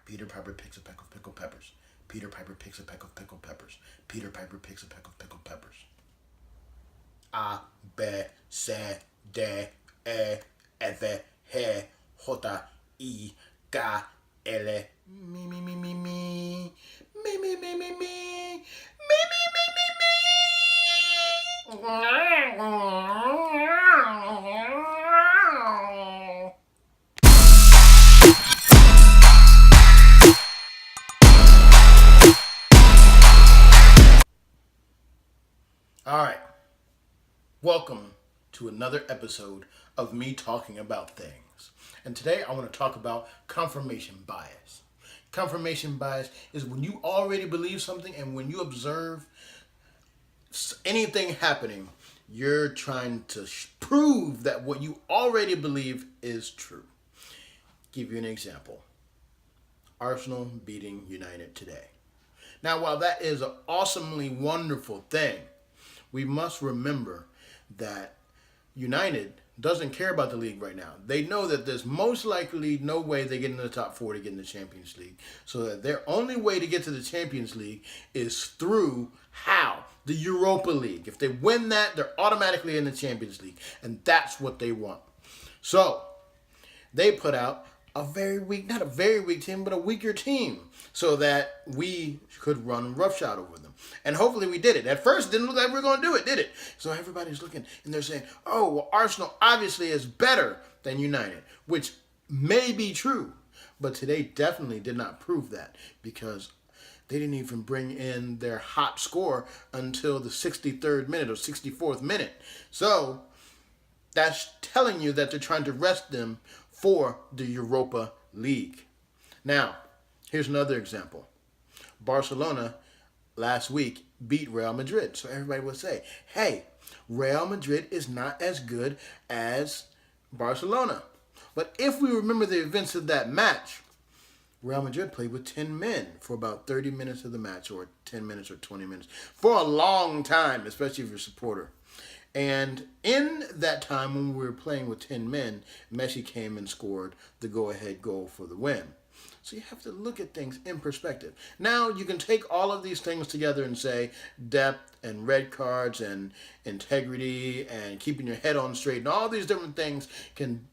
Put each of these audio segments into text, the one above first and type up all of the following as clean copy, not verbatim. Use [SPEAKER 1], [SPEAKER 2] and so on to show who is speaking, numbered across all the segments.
[SPEAKER 1] Peter Piper picks a peck of pickled peppers. Peter Piper picks a peck of pickled peppers. Peter Piper picks a peck of pickled peppers. A, B, C, D, E, F, G, J, I, K, L, me, me, me, me, me, me, me, me, me, me, me, me, me, me, me. All right. Welcome to another episode of me talking about things. And today I want to talk about confirmation bias. Confirmation bias is when you already believe something and when you observe anything happening, you're trying to prove that what you already believe is true. Give you an example. Arsenal beating United today. Now, while that is an awesomely wonderful thing, we must remember that United doesn't care about the league right now. They know that there's most likely no way they get in the top four to get in the Champions League. So that their only way to get to the Champions League is through how? The Europa League. If they win that, they're automatically in the Champions League. And that's what they want. So they put out a very weak, not a very weak team, but a weaker team so that we could run roughshod over them. And hopefully we did it. At first, it didn't look like we were going to do it, did it? So everybody's looking and they're saying, oh, well, Arsenal obviously is better than United, which may be true. But today definitely did not prove that because they didn't even bring in their hot score until the 63rd minute or 64th minute. So that's telling you that they're trying to rest them for the Europa League. Now, here's another example. Barcelona last week beat Real Madrid. So everybody would say, hey, Real Madrid is not as good as Barcelona. But if we remember the events of that match, Real Madrid played with 10 men for about 30 minutes of the match, or 10 minutes or 20 minutes, for a long time, especially if you're a supporter. And in that time when we were playing with 10 men, Messi came and scored the go-ahead goal for the win. So you have to look at things in perspective. Now you can take all of these things together and say depth and red cards and integrity and keeping your head on straight and all these different things can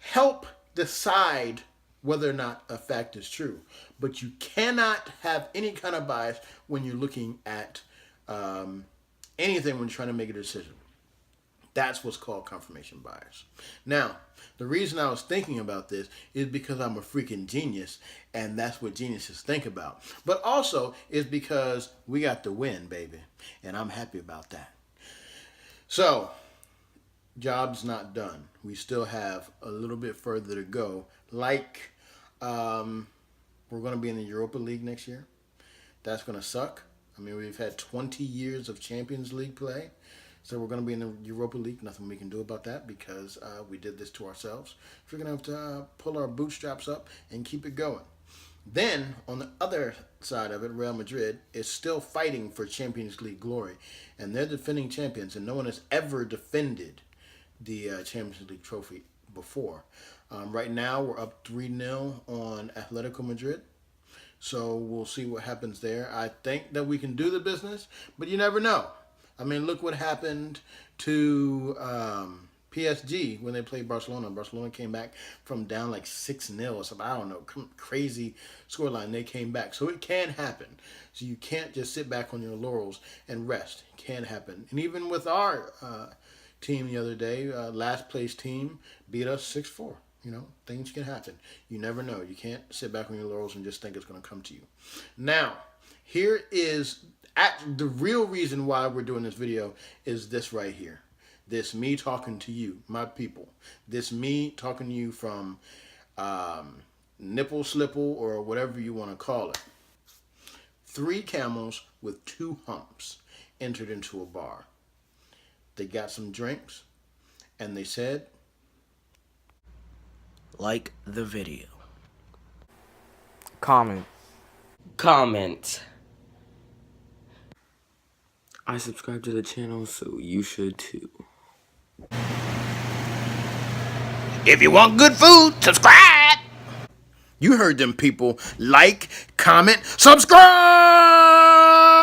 [SPEAKER 1] help decide whether or not a fact is true. But you cannot have any kind of bias when you're looking at anything when you're trying to make a decision. That's what's called confirmation bias. Now, the reason I was thinking about this is because I'm a freaking genius, and that's what geniuses think about. But also is because we got the win, baby, and I'm happy about that. So, job's not done. We still have a little bit further to go. Like, we're going to be in the Europa League next year. That's going to suck. I mean, we've had 20 years of Champions League play. So we're going to be in the Europa League. Nothing we can do about that because we did this to ourselves. So we're going to have to pull our bootstraps up and keep it going. Then, on the other side of it, Real Madrid is still fighting for Champions League glory. And they're defending champions, and no one has ever defended the Champions League trophy before. Right now, we're up 3-0 on Atletico Madrid. So we'll see what happens there. I think that we can do the business, but you never know. I mean, look what happened to PSG when they played Barcelona. Barcelona came back from down like 6-0 or something. I don't know, crazy scoreline. They came back. So it can happen. So you can't just sit back on your laurels and rest. It can happen. And even with our team the other day, last place team beat us 6-4. You know, things can happen. You never know. You can't sit back on your laurels and just think it's going to come to you. Now, here is the real reason why we're doing this video is this right here. This me talking to you, my people. This me talking to you from nipple slipple or whatever you want to call it. 3 camels with 2 humps entered into a bar. They got some drinks and they said,
[SPEAKER 2] like the video.
[SPEAKER 3] Comment. I subscribe to the channel, so you should too.
[SPEAKER 1] If you want good food, subscribe. You heard them people. Like, comment, subscribe.